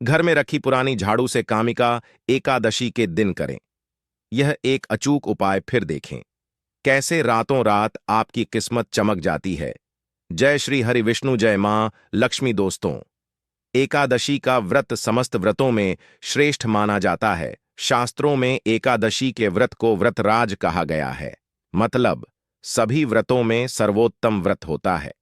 घर में रखी पुरानी झाड़ू से कामिका एकादशी के दिन करें। यह एक अचूक उपाय फिर देखें, कैसे रातों रात आपकी किस्मत चमक जाती है। जय श्री हरि विष्णु, जय मां लक्ष्मी। दोस्तों, एकादशी का व्रत समस्त व्रतों में श्रेष्ठ माना जाता है। शास्त्रों में एकादशी के व्रत को व्रतराज कहा गया है, मतलब सभी व्रतों में सर्वोत्तम व्रत होता है।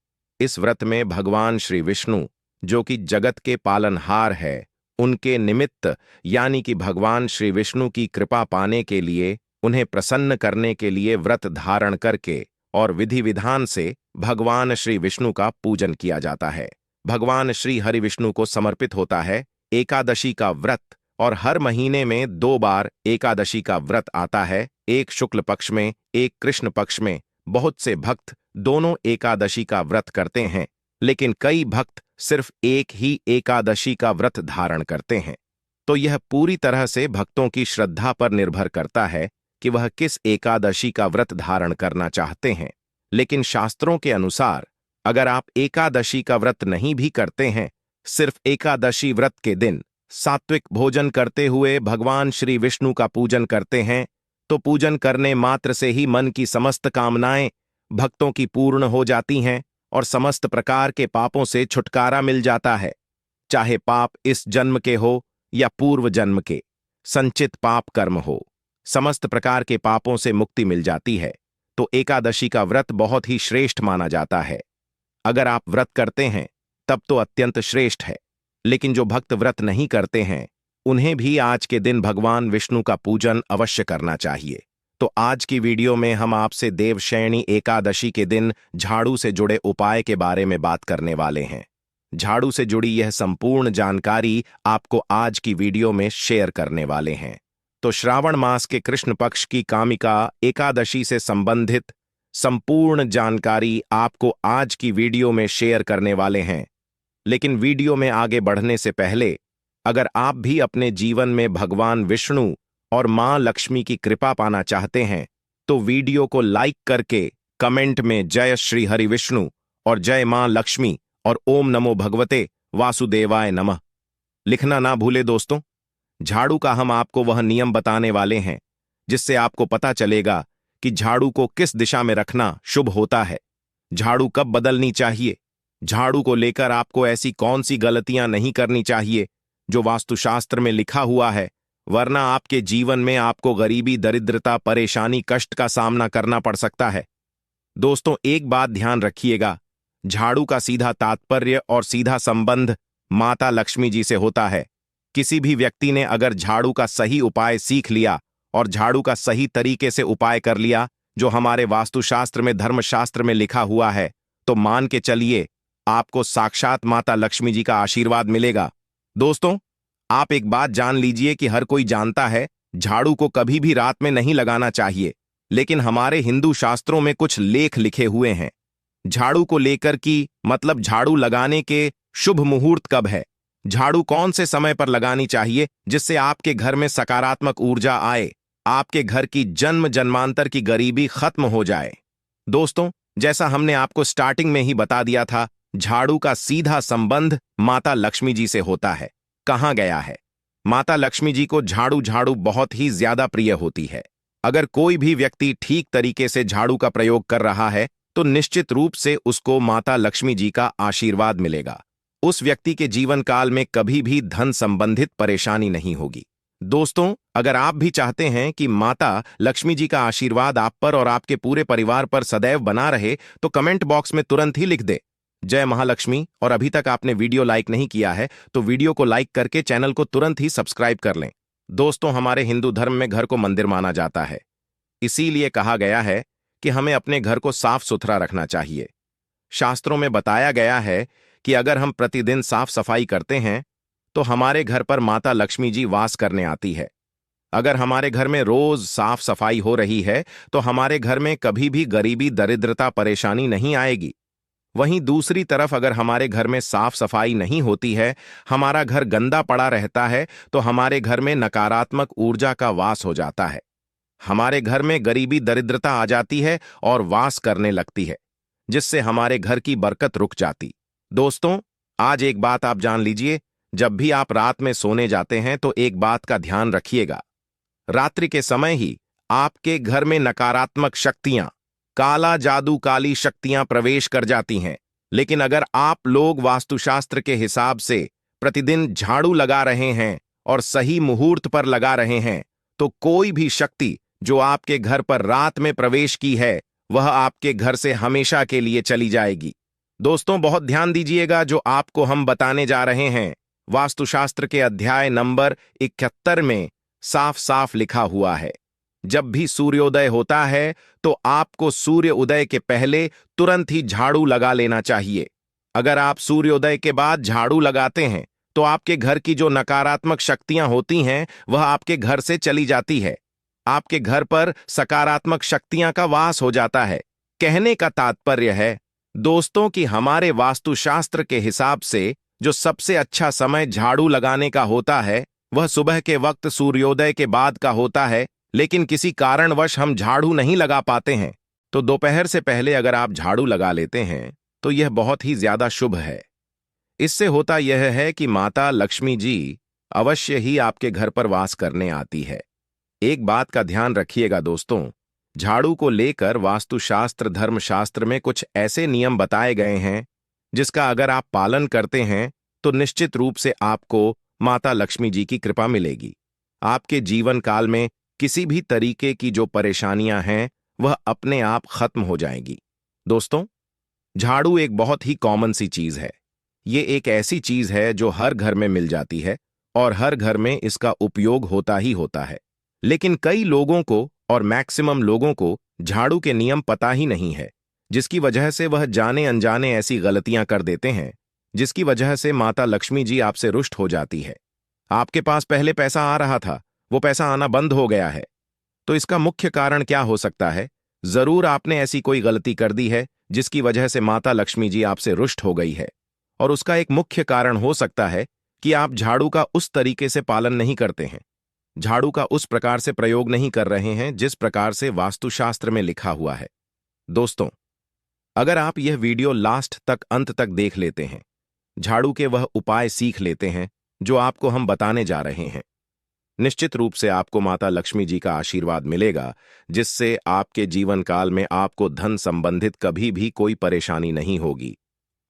इस व्रत में भगवान श्री विष्णु, जो कि जगत के पालनहार है, उनके निमित्त यानी कि भगवान श्री विष्णु की कृपा पाने के लिए, उन्हें प्रसन्न करने के लिए व्रत धारण करके और विधि विधान से भगवान श्री विष्णु का पूजन किया जाता है। भगवान श्री हरि विष्णु को समर्पित होता है एकादशी का व्रत। और हर महीने में 2 बार एकादशी का व्रत आता है, एक शुक्ल पक्ष में, एक कृष्ण पक्ष में। बहुत से भक्त दोनों एकादशी का व्रत करते हैं, लेकिन कई भक्त सिर्फ एक ही एकादशी का व्रत धारण करते हैं। तो यह पूरी तरह से भक्तों की श्रद्धा पर निर्भर करता है कि वह किस एकादशी का व्रत धारण करना चाहते हैं। लेकिन शास्त्रों के अनुसार अगर आप एकादशी का व्रत नहीं भी करते हैं, सिर्फ एकादशी व्रत के दिन सात्विक भोजन करते हुए भगवान श्री विष्णु का पूजन करते हैं, तो पूजन करने मात्र से ही मन की समस्त कामनाएं भक्तों की पूर्ण हो जाती हैं और समस्त प्रकार के पापों से छुटकारा मिल जाता है। चाहे पाप इस जन्म के हो या पूर्व जन्म के, संचित पाप कर्म हो, समस्त प्रकार के पापों से मुक्ति मिल जाती है। तो एकादशी का व्रत बहुत ही श्रेष्ठ माना जाता है। अगर आप व्रत करते हैं तब तो अत्यंत श्रेष्ठ है, लेकिन जो भक्त व्रत नहीं करते हैं, उन्हें भी आज के दिन भगवान विष्णु का पूजन अवश्य करना चाहिए। तो आज की वीडियो में हम आपसे देवशयनी एकादशी के दिन झाड़ू से जुड़े उपाय के बारे में बात करने वाले हैं। झाड़ू से जुड़ी यह संपूर्ण जानकारी आपको आज की वीडियो में शेयर करने वाले हैं। तो श्रावण मास के कृष्ण पक्ष की कामिका एकादशी से संबंधित संपूर्ण जानकारी आपको आज की वीडियो में शेयर करने वाले हैं। लेकिन वीडियो में आगे बढ़ने से पहले, अगर आप भी अपने जीवन में भगवान विष्णु और मां लक्ष्मी की कृपा पाना चाहते हैं, तो वीडियो को लाइक करके कमेंट में जय श्री हरि विष्णु और जय मां लक्ष्मी और ओम नमो भगवते वासुदेवाय नमः लिखना ना भूले। दोस्तों, झाड़ू का हम आपको वह नियम बताने वाले हैं जिससे आपको पता चलेगा कि झाड़ू को किस दिशा में रखना शुभ होता है, झाड़ू कब बदलनी चाहिए, झाड़ू को लेकर आपको ऐसी कौन सी गलतियां नहीं करनी चाहिए जो वास्तुशास्त्र में लिखा हुआ है, वरना आपके जीवन में आपको गरीबी, दरिद्रता, परेशानी, कष्ट का सामना करना पड़ सकता है। दोस्तों, एक बात ध्यान रखिएगा, झाड़ू का सीधा तात्पर्य और सीधा संबंध माता लक्ष्मी जी से होता है। किसी भी व्यक्ति ने अगर झाड़ू का सही उपाय सीख लिया और झाड़ू का सही तरीके से उपाय कर लिया जो हमारे वास्तुशास्त्र में, धर्मशास्त्र में लिखा हुआ है, तो मान के चलिए आपको साक्षात माता लक्ष्मी जी का आशीर्वाद मिलेगा। दोस्तों, आप एक बात जान लीजिए कि हर कोई जानता है झाड़ू को कभी भी रात में नहीं लगाना चाहिए, लेकिन हमारे हिंदू शास्त्रों में कुछ लेख लिखे हुए हैं झाड़ू को लेकर कि मतलब झाड़ू लगाने के शुभ मुहूर्त कब है, झाड़ू कौन से समय पर लगानी चाहिए जिससे आपके घर में सकारात्मक ऊर्जा आए, आपके घर की जन्म जन्मांतर की गरीबी खत्म हो जाए। दोस्तों, जैसा हमने आपको स्टार्टिंग में ही बता दिया था, झाड़ू का सीधा संबंध माता लक्ष्मी जी से होता है। कहा गया है माता लक्ष्मी जी को झाड़ू बहुत ही ज्यादा प्रिय होती है। अगर कोई भी व्यक्ति ठीक तरीके से झाड़ू का प्रयोग कर रहा है तो निश्चित रूप से उसको माता लक्ष्मी जी का आशीर्वाद मिलेगा। उस व्यक्ति के जीवन काल में कभी भी धन संबंधित परेशानी नहीं होगी। दोस्तों, अगर आप भी चाहते हैं कि माता लक्ष्मी जी का आशीर्वाद आप पर और आपके पूरे परिवार पर सदैव बना रहे, तो कमेंट बॉक्स में तुरंत ही लिख दे जय महालक्ष्मी। और अभी तक आपने वीडियो लाइक नहीं किया है तो वीडियो को लाइक करके चैनल को तुरंत ही सब्सक्राइब कर लें। दोस्तों, हमारे हिंदू धर्म में घर को मंदिर माना जाता है, इसीलिए कहा गया है कि हमें अपने घर को साफ सुथरा रखना चाहिए। शास्त्रों में बताया गया है कि अगर हम प्रतिदिन साफ सफाई करते हैं तो हमारे घर पर माता लक्ष्मी जी वास करने आती है। अगर हमारे घर में रोज साफ सफाई हो रही है तो हमारे घर में कभी भी गरीबी, दरिद्रता, परेशानी नहीं आएगी। वहीं दूसरी तरफ अगर हमारे घर में साफ सफाई नहीं होती है, हमारा घर गंदा पड़ा रहता है, तो हमारे घर में नकारात्मक ऊर्जा का वास हो जाता है। हमारे घर में गरीबी, दरिद्रता आ जाती है और वास करने लगती है, जिससे हमारे घर की बरकत रुक जाती। दोस्तों, आज एक बात आप जान लीजिए, जब भी आप रात में सोने जाते हैं तो एक बात का ध्यान रखिएगा। रात्रि के समय ही आपके घर में नकारात्मक शक्तियां, काला जादू, काली शक्तियां प्रवेश कर जाती हैं। लेकिन अगर आप लोग वास्तुशास्त्र के हिसाब से प्रतिदिन झाड़ू लगा रहे हैं और सही मुहूर्त पर लगा रहे हैं, तो कोई भी शक्ति जो आपके घर पर रात में प्रवेश की है, वह आपके घर से हमेशा के लिए चली जाएगी। दोस्तों, बहुत ध्यान दीजिएगा, जो आपको हम बताने जा रहे हैं वास्तुशास्त्र के अध्याय नंबर 71 में साफ साफ लिखा हुआ है। जब भी सूर्योदय होता है तो आपको सूर्य उदय के पहले तुरंत ही झाड़ू लगा लेना चाहिए। अगर आप सूर्योदय के बाद झाड़ू लगाते हैं तो आपके घर की जो नकारात्मक शक्तियां होती हैं वह आपके घर से चली जाती है। आपके घर पर सकारात्मक शक्तियां का वास हो जाता है। कहने का तात्पर्य है दोस्तों कि हमारे वास्तुशास्त्र के हिसाब से जो सबसे अच्छा समय झाड़ू लगाने का होता है वह सुबह के वक्त सूर्योदय के बाद का होता है। लेकिन किसी कारणवश हम झाड़ू नहीं लगा पाते हैं तो दोपहर से पहले अगर आप झाड़ू लगा लेते हैं तो यह बहुत ही ज्यादा शुभ है। इससे होता यह है कि माता लक्ष्मी जी अवश्य ही आपके घर पर वास करने आती है। एक बात का ध्यान रखिएगा दोस्तों, झाड़ू को लेकर वास्तुशास्त्र धर्मशास्त्र में कुछ ऐसे नियम बताए गए हैं जिसका अगर आप पालन करते हैं तो निश्चित रूप से आपको माता लक्ष्मी जी की कृपा मिलेगी। आपके जीवन काल में किसी भी तरीके की जो परेशानियां हैं वह अपने आप खत्म हो जाएंगी। दोस्तों, झाड़ू एक बहुत ही कॉमन सी चीज है। ये एक ऐसी चीज है जो हर घर में मिल जाती है और हर घर में इसका उपयोग होता ही होता है। लेकिन कई लोगों को और मैक्सिमम लोगों को झाड़ू के नियम पता ही नहीं है, जिसकी वजह से वह जाने अनजाने ऐसी गलतियां कर देते हैं जिसकी वजह से माता लक्ष्मी जी आपसे रुष्ट हो जाती है। आपके पास पहले पैसा आ रहा था, वो पैसा आना बंद हो गया है। तो इसका मुख्य कारण क्या हो सकता है? जरूर आपने ऐसी कोई गलती कर दी है जिसकी वजह से माता लक्ष्मी जी आपसे रुष्ट हो गई है। और उसका एक मुख्य कारण हो सकता है कि आप झाड़ू का उस तरीके से पालन नहीं करते हैं, झाड़ू का उस प्रकार से प्रयोग नहीं कर रहे हैं जिस प्रकार से वास्तुशास्त्र में लिखा हुआ है। दोस्तों, अगर आप यह वीडियो लास्ट तक अंत तक देख लेते हैं, झाड़ू के वह उपाय सीख लेते हैं जो आपको हम बताने जा रहे हैं, निश्चित रूप से आपको माता लक्ष्मी जी का आशीर्वाद मिलेगा, जिससे आपके जीवन काल में आपको धन संबंधित कभी भी कोई परेशानी नहीं होगी।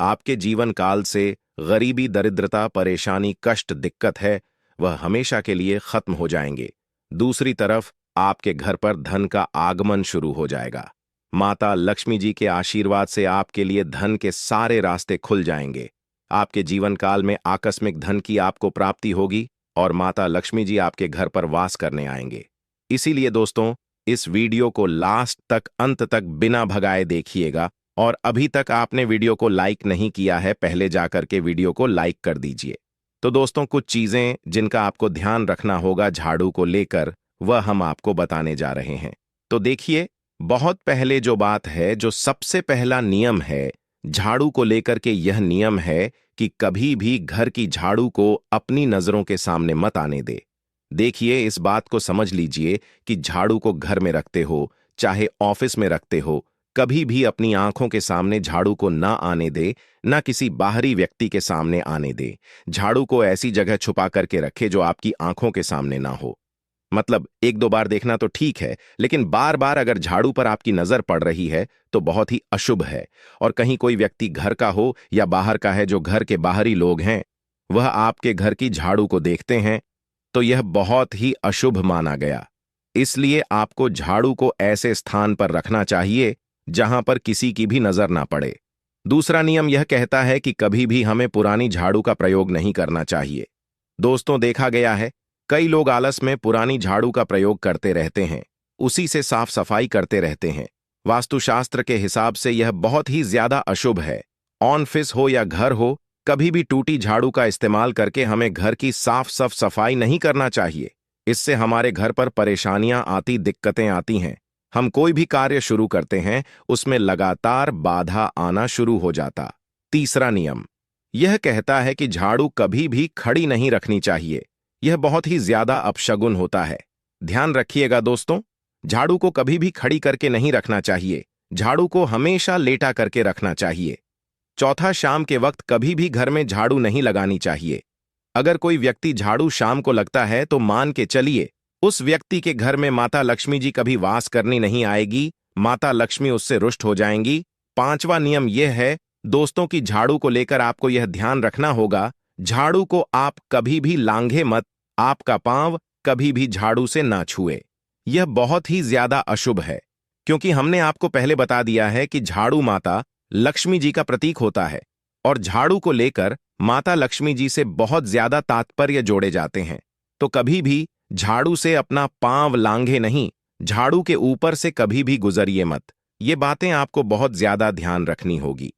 आपके जीवन काल से गरीबी, दरिद्रता, परेशानी, कष्ट, दिक्कत है वह हमेशा के लिए खत्म हो जाएंगे। दूसरी तरफ आपके घर पर धन का आगमन शुरू हो जाएगा। माता लक्ष्मी जी के आशीर्वाद से आपके लिए धन के सारे रास्ते खुल जाएंगे। आपके जीवन काल में आकस्मिक धन की आपको प्राप्ति होगी और माता लक्ष्मी जी आपके घर पर वास करने आएंगे। इसीलिए दोस्तों, इस वीडियो को लास्ट तक अंत तक बिना भगाए देखिएगा। और अभी तक आपने वीडियो को लाइक नहीं किया है, पहले जाकर के वीडियो को लाइक कर दीजिए। तो दोस्तों, कुछ चीजें जिनका आपको ध्यान रखना होगा झाड़ू को लेकर, वह हम आपको बताने जा रहे हैं। तो देखिए, बहुत पहले जो बात है, जो सबसे पहला नियम है झाड़ू को लेकर के, यह नियम है कि कभी भी घर की झाड़ू को अपनी नजरों के सामने मत आने दे। देखिए, इस बात को समझ लीजिए कि झाड़ू को घर में रखते हो चाहे ऑफिस में रखते हो, कभी भी अपनी आंखों के सामने झाड़ू को ना आने दे, ना किसी बाहरी व्यक्ति के सामने आने दे। झाड़ू को ऐसी जगह छुपा करके रखे जो आपकी आंखों के सामने ना हो। मतलब एक दो बार देखना तो ठीक है, लेकिन बार बार अगर झाड़ू पर आपकी नजर पड़ रही है तो बहुत ही अशुभ है। और कहीं कोई व्यक्ति घर का हो या बाहर का है, जो घर के बाहरी लोग हैं, वह आपके घर की झाड़ू को देखते हैं तो यह बहुत ही अशुभ माना गया। इसलिए आपको झाड़ू को ऐसे स्थान पर रखना चाहिए जहां पर किसी की भी नजर ना पड़े। दूसरा नियम यह कहता है कि कभी भी हमें पुरानी झाड़ू का प्रयोग नहीं करना चाहिए। दोस्तों, देखा गया है कई लोग आलस में पुरानी झाड़ू का प्रयोग करते रहते हैं, उसी से साफ सफाई करते रहते हैं। वास्तुशास्त्र के हिसाब से यह बहुत ही ज्यादा अशुभ है। ऑफिस हो या घर हो, कभी भी टूटी झाड़ू का इस्तेमाल करके हमें घर की साफ सफाई नहीं करना चाहिए। इससे हमारे घर पर परेशानियां आती, दिक्कतें आती हैं। हम कोई भी कार्य शुरू करते हैं, उसमें लगातार बाधा आना शुरू हो जाता। तीसरा नियम यह कहता है कि झाड़ू कभी भी खड़ी नहीं रखनी चाहिए। यह बहुत ही ज्यादा अपशगुन होता है। ध्यान रखिएगा दोस्तों, झाड़ू को कभी भी खड़ी करके नहीं रखना चाहिए। झाड़ू को हमेशा लेटा करके रखना चाहिए। चौथा, शाम के वक्त कभी भी घर में झाड़ू नहीं लगानी चाहिए। अगर कोई व्यक्ति झाड़ू शाम को लगता है तो मान के चलिए उस व्यक्ति के घर में माता लक्ष्मी जी कभी वास करनी नहीं आएगी, माता लक्ष्मी उससे रुष्ट हो जाएंगी। पांचवा नियम यह है दोस्तों की झाड़ू को लेकर आपको यह ध्यान रखना होगा, झाड़ू को आप कभी भी लांघे मत, आपका पांव कभी भी झाड़ू से ना छुए। यह बहुत ही ज्यादा अशुभ है, क्योंकि हमने आपको पहले बता दिया है कि झाड़ू माता लक्ष्मी जी का प्रतीक होता है और झाड़ू को लेकर माता लक्ष्मी जी से बहुत ज्यादा तात्पर्य जोड़े जाते हैं। तो कभी भी झाड़ू से अपना पांव लांघे नहीं, झाड़ू के ऊपर से कभी भी गुजरिए मत। ये बातें आपको बहुत ज्यादा ध्यान रखनी होगी।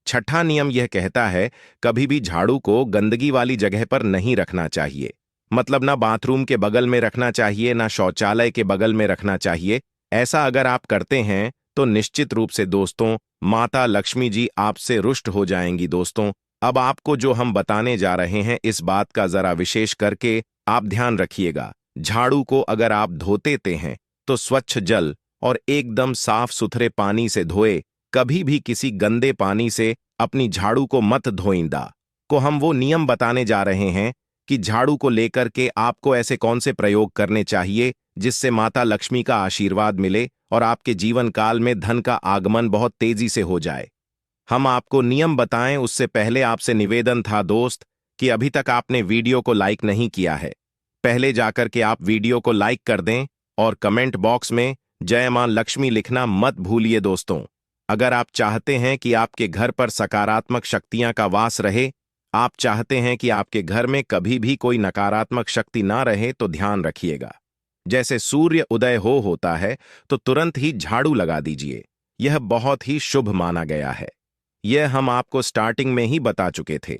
छठा नियम यह कहता है कभी भी झाड़ू को गंदगी वाली जगह पर नहीं रखना चाहिए, मतलब ना बाथरूम के बगल में रखना चाहिए, ना शौचालय के बगल में रखना चाहिए। ऐसा अगर आप करते हैं तो निश्चित रूप से दोस्तों माता लक्ष्मी जी आपसे रुष्ट हो जाएंगी। दोस्तों अब आपको जो हम बताने जा रहे हैं इस बात का जरा विशेष करके आप ध्यान रखिएगा। झाड़ू को अगर आप धोते हैं तो स्वच्छ जल और एकदम साफ सुथरे पानी से धोए, कभी भी किसी गंदे पानी से अपनी झाड़ू को मत धोइंदा। को हम वो नियम बताने जा रहे हैं कि झाड़ू को लेकर के आपको ऐसे कौन से प्रयोग करने चाहिए जिससे माता लक्ष्मी का आशीर्वाद मिले और आपके जीवन काल में धन का आगमन बहुत तेजी से हो जाए। हम आपको नियम बताएं उससे पहले आपसे निवेदन था दोस्त कि अभी तक आपने वीडियो को लाइक नहीं किया है, पहले जाकर के आप वीडियो को लाइक कर दें और कमेंट बॉक्स में जय मां लक्ष्मी लिखना मत भूलिए। दोस्तों अगर आप चाहते हैं कि आपके घर पर सकारात्मक शक्तियां का वास रहे, आप चाहते हैं कि आपके घर में कभी भी कोई नकारात्मक शक्ति ना रहे, तो ध्यान रखिएगा जैसे सूर्य उदय होता है तो तुरंत ही झाड़ू लगा दीजिए। यह बहुत ही शुभ माना गया है। यह हम आपको स्टार्टिंग में ही बता चुके थे।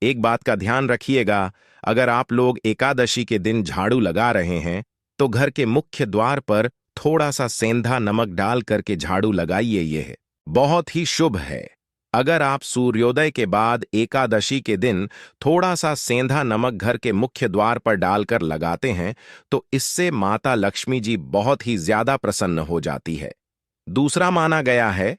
एक बात का ध्यान रखिएगा, अगर आप लोग एकादशी के दिन झाड़ू लगा रहे हैं तो घर के मुख्य द्वार पर थोड़ा सा सेंधा नमक डाल करके झाड़ू लगाइए, यह बहुत ही शुभ है। अगर आप सूर्योदय के बाद एकादशी के दिन थोड़ा सा सेंधा नमक घर के मुख्य द्वार पर डालकर लगाते हैं तो इससे माता लक्ष्मी जी बहुत ही ज्यादा प्रसन्न हो जाती है। दूसरा माना गया है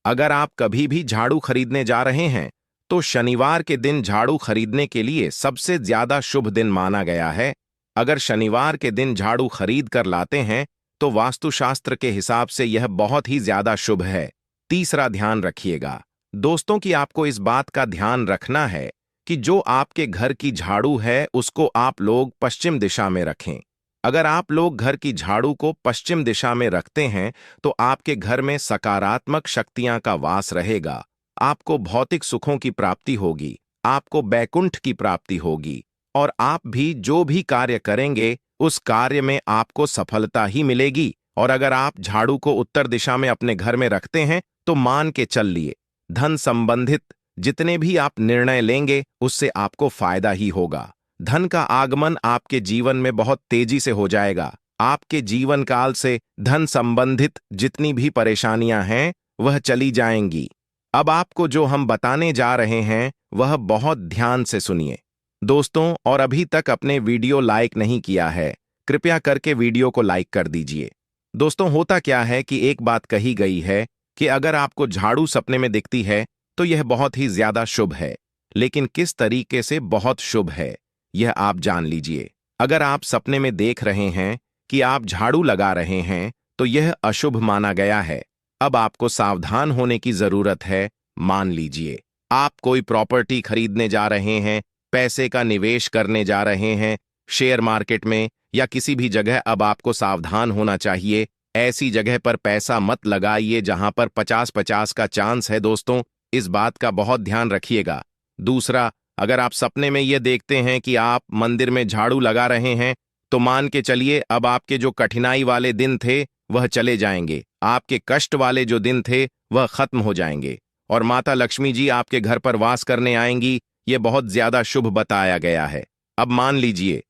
अगर आप कभी भी झाड़ू खरीदने जा रहे हैं तो शनिवार के दिन झाड़ू खरीदने के लिए सबसे ज्यादा शुभ दिन माना गया है। अगर शनिवार के दिन झाड़ू खरीद कर लाते हैं तो वास्तुशास्त्र के हिसाब से यह बहुत ही ज्यादा शुभ है। तीसरा ध्यान रखिएगा दोस्तों कि आपको इस बात का ध्यान रखना है कि जो आपके घर की झाड़ू है उसको आप लोग पश्चिम दिशा में रखें। अगर आप लोग घर की झाड़ू को पश्चिम दिशा में रखते हैं तो आपके घर में सकारात्मक शक्तियां का वास रहेगा, आपको भौतिक सुखों की प्राप्ति होगी, आपको बैकुंठ की प्राप्ति होगी और आप भी जो भी कार्य करेंगे उस कार्य में आपको सफलता ही मिलेगी। और अगर आप झाड़ू को उत्तर दिशा में अपने घर में रखते हैं तो मान के चल लिए धन संबंधित जितने भी आप निर्णय लेंगे उससे आपको फायदा ही होगा। धन का आगमन आपके जीवन में बहुत तेजी से हो जाएगा। आपके जीवन काल से धन संबंधित जितनी भी परेशानियां हैं वह चली जाएंगी। अब आपको जो हम बताने जा रहे हैं वह बहुत ध्यान से सुनिए दोस्तों, और अभी तक अपने वीडियो लाइक नहीं किया है कृपया करके वीडियो को लाइक कर दीजिए। दोस्तों होता क्या है कि एक बात कही गई है कि अगर आपको झाड़ू सपने में दिखती है तो यह बहुत ही ज्यादा शुभ है, लेकिन किस तरीके से बहुत शुभ है यह आप जान लीजिए। अगर आप सपने में देख रहे हैं कि आप झाड़ू लगा रहे हैं तो यह अशुभ माना गया है। अब आपको सावधान होने की जरूरत है। मान लीजिए आप कोई प्रॉपर्टी खरीदने जा रहे हैं, पैसे का निवेश करने जा रहे हैं शेयर मार्केट में या किसी भी जगह, अब आपको सावधान होना चाहिए। ऐसी जगह पर पैसा मत लगाइए जहां पर 50-50 का चांस है। दोस्तों इस बात का बहुत ध्यान रखिएगा। दूसरा, अगर आप सपने में यह देखते हैं कि आप मंदिर में झाड़ू लगा रहे हैं तो मान के चलिए अब आपके जो कठिनाई वाले दिन थे वह चले जाएंगे, आपके कष्ट वाले जो दिन थे वह खत्म हो जाएंगे और माता लक्ष्मी जी आपके घर पर वास करने आएंगी। यह बहुत ज्यादा शुभ बताया गया है। अब मान लीजिए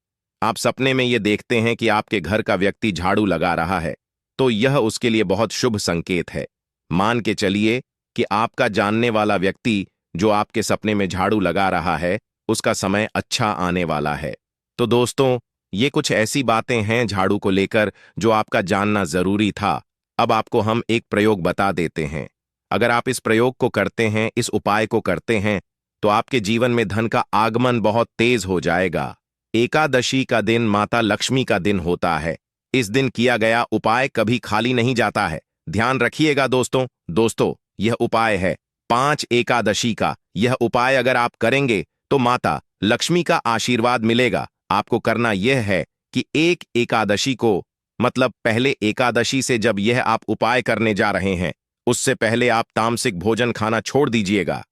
आप सपने में यह देखते हैं कि आपके घर का व्यक्ति झाड़ू लगा रहा है तो यह उसके लिए बहुत शुभ संकेत है। मान के चलिए कि आपका जानने वाला व्यक्ति जो आपके सपने में झाड़ू लगा रहा है उसका समय अच्छा आने वाला है। तो दोस्तों ये कुछ ऐसी बातें हैं झाड़ू को लेकर जो आपका जानना जरूरी था। अब आपको हम एक प्रयोग बता देते हैं। अगर आप इस प्रयोग को करते हैं, इस उपाय को करते हैं तो आपके जीवन में धन का आगमन बहुत तेज हो जाएगा। एकादशी का दिन माता लक्ष्मी का दिन होता है। इस दिन किया गया उपाय कभी खाली नहीं जाता है। ध्यान रखिएगा दोस्तों। यह उपाय है 5 एकादशी का। यह उपाय अगर आप करेंगे तो माता लक्ष्मी का आशीर्वाद मिलेगा। आपको करना यह है कि एक एकादशी को, मतलब पहले एकादशी से जब यह आप उपाय करने जा रहे हैं, उससे पहले आप तामसिक भोजन खाना छोड़ दीजिएगा।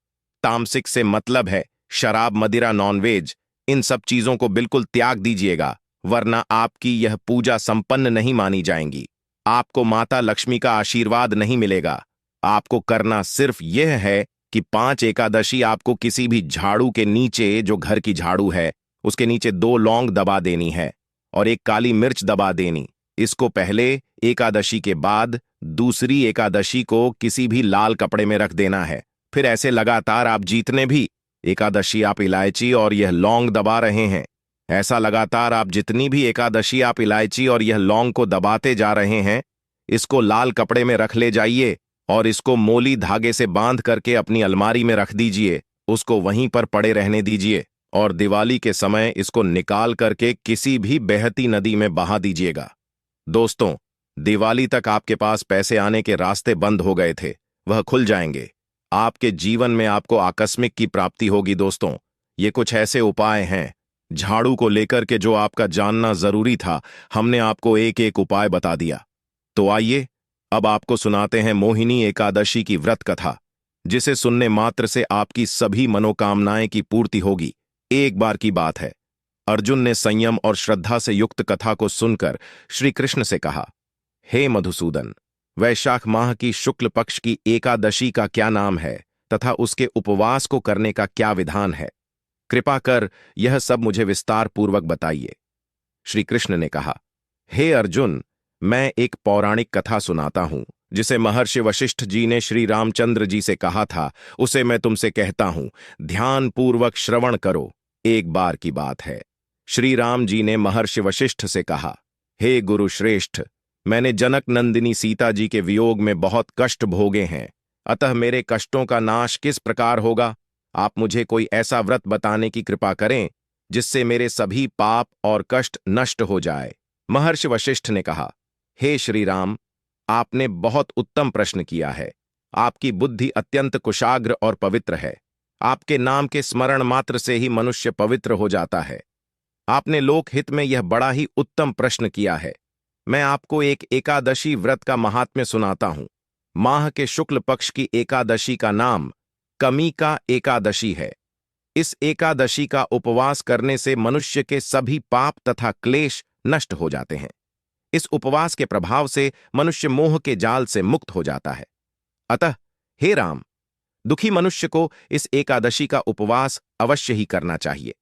तामसिक से मतलब है शराब, मदिरा, नॉनवेज, इन सब चीजों को बिल्कुल त्याग दीजिएगा, वरना आपकी यह पूजा संपन्न नहीं मानी जाएंगी। आपको माता लक्ष्मी का आशीर्वाद नहीं मिलेगा। आपको करना सिर्फ यह है कि 5 एकादशी आपको किसी भी झाड़ू के नीचे, जो घर की झाड़ू है, उसके नीचे 2 लौंग दबा देनी है और 1 काली मिर्च दबा देनी। इसको पहले एकादशी के बाद दूसरी एकादशी को किसी भी लाल कपड़े में रख देना है। फिर ऐसे लगातार आप जितने भी एकादशी आप इलायची और यह लौंग दबा रहे हैं, ऐसा लगातार आप जितनी भी एकादशी आप इलायची और यह लौंग को दबाते जा रहे हैं, इसको लाल कपड़े में रख ले जाइए और इसको मोली धागे से बांध करके अपनी अलमारी में रख दीजिए। उसको वहीं पर पड़े रहने दीजिए और दिवाली के समय इसको निकाल करके किसी भी बहती नदी में बहा दीजिएगा। दोस्तों, दिवाली तक आपके पास पैसे आने के रास्ते बंद हो गए थे, वह खुल जाएंगे। आपके जीवन में आपको आकस्मिक की प्राप्ति होगी। दोस्तों, ये कुछ ऐसे उपाय हैं झाड़ू को लेकर के जो आपका जानना जरूरी था। हमने आपको एक एक उपाय बता दिया। तो आइए अब आपको सुनाते हैं मोहिनी एकादशी की व्रत कथा, जिसे सुनने मात्र से आपकी सभी मनोकामनाएं की पूर्ति होगी। एक बार की बात है, अर्जुन ने संयम और श्रद्धा से युक्त कथा को सुनकर श्री कृष्ण से कहा, हे मधुसूदन, वैशाख माह की शुक्ल पक्ष की एकादशी का क्या नाम है तथा उसके उपवास को करने का क्या विधान है? कृपा कर यह सब मुझे विस्तार पूर्वक बताइए। श्री कृष्ण ने कहा, हे अर्जुन, मैं एक पौराणिक कथा सुनाता हूं जिसे महर्षि वशिष्ठ जी ने श्री रामचंद्र जी से कहा था। उसे मैं तुमसे कहता हूं, ध्यान पूर्वक श्रवण करो। एक बार की बात है, श्री राम जी ने महर्षि वशिष्ठ से कहा, हे गुरु श्रेष्ठ, मैंने जनक नंदिनी सीता जी के वियोग में बहुत कष्ट भोगे हैं, अतः मेरे कष्टों का नाश किस प्रकार होगा? आप मुझे कोई ऐसा व्रत बताने की कृपा करें जिससे मेरे सभी पाप और कष्ट नष्ट हो जाए। महर्षि वशिष्ठ ने कहा, हे श्री राम, आपने बहुत उत्तम प्रश्न किया है। आपकी बुद्धि अत्यंत कुशाग्र और पवित्र है। आपके नाम के स्मरण मात्र से ही मनुष्य पवित्र हो जाता है। आपने लोकहित में यह बड़ा ही उत्तम प्रश्न किया है। मैं आपको एक एकादशी व्रत का महात्म्य सुनाता हूं। माह के शुक्ल पक्ष की एकादशी का नाम कमिका एकादशी है। इस एकादशी का उपवास करने से मनुष्य के सभी पाप तथा क्लेश नष्ट हो जाते हैं। इस उपवास के प्रभाव से मनुष्य मोह के जाल से मुक्त हो जाता है। अतः हे राम, दुखी मनुष्य को इस एकादशी का उपवास अवश्य ही करना चाहिए।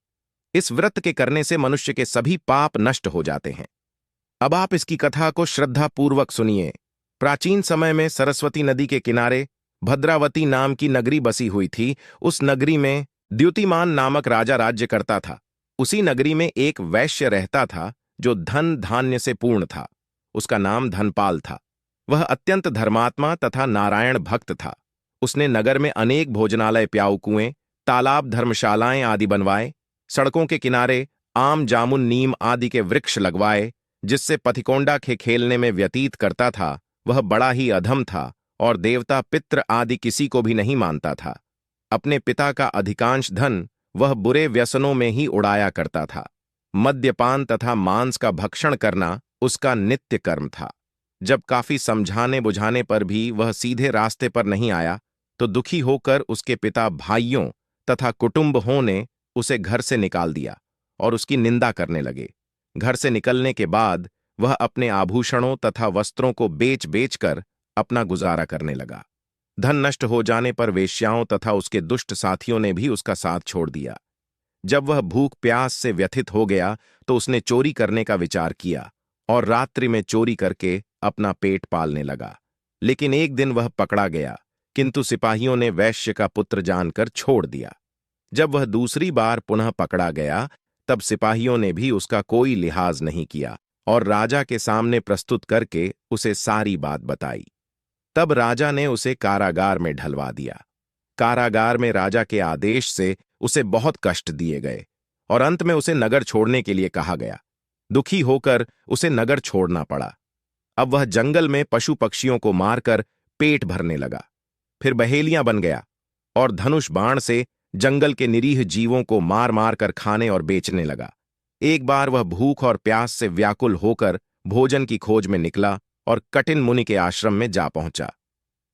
इस व्रत के करने से मनुष्य के सभी पाप नष्ट हो जाते हैं। अब आप इसकी कथा को श्रद्धापूर्वक सुनिए। प्राचीन समय में सरस्वती नदी के किनारे भद्रावती नाम की नगरी बसी हुई थी। उस नगरी में द्युतिमान नामक राजा राज्य करता था। उसी नगरी में एक वैश्य रहता था जो धन धान्य से पूर्ण था। उसका नाम धनपाल था। वह अत्यंत धर्मात्मा तथा नारायण भक्त था। उसने नगर में अनेक भोजनालय, प्याऊ कुएं, तालाब, धर्मशालाएं आदि बनवाए। सड़कों के किनारे आम, जामुन, नीम आदि के वृक्ष लगवाए। जिससे पथिकोंडा के खेलने में व्यतीत करता था वह बड़ा ही अधम था और देवता, पितृ आदि किसी को भी नहीं मानता था। अपने पिता का अधिकांश धन वह बुरे व्यसनों में ही उड़ाया करता था। मद्यपान तथा मांस का भक्षण करना उसका नित्य कर्म था। जब काफी समझाने बुझाने पर भी वह सीधे रास्ते पर नहीं आया तो दुखी होकर उसके पिता, भाइयों तथा कुटुंबों ने उसे घर से निकाल दिया और उसकी निंदा करने लगे। घर से निकलने के बाद वह अपने आभूषणों तथा वस्त्रों को बेच बेच कर अपना गुजारा करने लगा। धन नष्ट हो जाने पर वेश्याओं तथा उसके दुष्ट साथियों ने भी उसका साथ छोड़ दिया। जब वह भूख प्यास से व्यथित हो गया तो उसने चोरी करने का विचार किया और रात्रि में चोरी करके अपना पेट पालने लगा। लेकिन एक दिन वह पकड़ा गया, किंतु सिपाहियों ने वैश्य का पुत्र जानकर छोड़ दिया। जब वह दूसरी बार पुनः पकड़ा गया तब सिपाहियों ने भी उसका कोई लिहाज नहीं किया और राजा के सामने प्रस्तुत करके उसे सारी बात बताई। तब राजा ने उसे कारागार में ढलवा दिया। कारागार में राजा के आदेश से उसे बहुत कष्ट दिए गए और अंत में उसे नगर छोड़ने के लिए कहा गया। दुखी होकर उसे नगर छोड़ना पड़ा। अब वह जंगल में पशु पक्षियों को मारकर पेट भरने लगा, फिर बहेलियां बन गया और धनुष बाण से जंगल के निरीह जीवों को मार मार कर खाने और बेचने लगा। एक बार वह भूख और प्यास से व्याकुल होकर भोजन की खोज में निकला और कठिन मुनि के आश्रम में जा पहुंचा।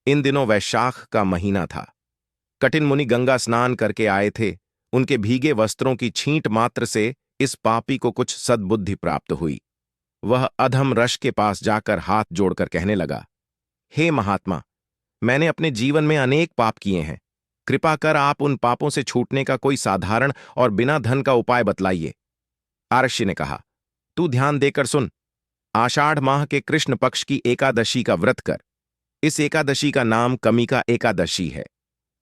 इन दिनों वैशाख का महीना था। कठिन मुनि गंगा स्नान करके आए थे। उनके भीगे वस्त्रों की छींट मात्र से इस पापी को कुछ सद्बुद्धि प्राप्त हुई। वह अधम रश के पास जाकर हाथ जोड़कर कहने लगा, हे महात्मा, मैंने अपने जीवन में अनेक पाप किए हैं। कृपा कर आप उन पापों से छूटने का कोई साधारण और बिना धन का उपाय बतलाइए। आरष्य ने कहा, तू ध्यान देकर सुन। आषाढ़ माह के कृष्ण पक्ष की एकादशी का व्रत कर। इस एकादशी का नाम कमिका एकादशी है।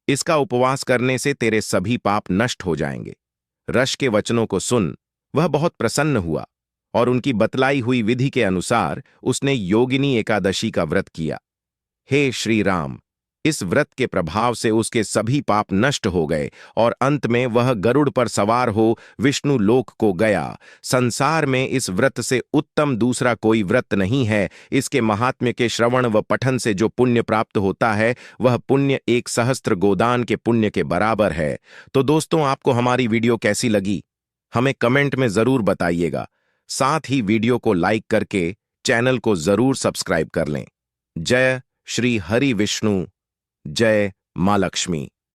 इसका उपवास करने से तेरे सभी पाप नष्ट हो जाएंगे। रश के वचनों को सुन वह बहुत प्रसन्न हुआ और उनकी बतलाई हुई विधि के अनुसार उसने योगिनी एकादशी का व्रत किया। हे श्री राम, इस व्रत के प्रभाव से उसके सभी पाप नष्ट हो गए और अंत में वह गरुड़ पर सवार हो विष्णु लोक को गया। संसार में इस व्रत से उत्तम दूसरा कोई व्रत नहीं है। इसके महात्म्य के श्रवण व पठन से जो पुण्य प्राप्त होता है वह पुण्य 1,000 गोदान के पुण्य के बराबर है। तो दोस्तों, आपको हमारी वीडियो कैसी लगी हमें कमेंट में जरूर बताइएगा। साथ ही वीडियो को लाइक करके चैनल को जरूर सब्सक्राइब कर लें। जय श्री हरि विष्णु, जय मां लक्ष्मी।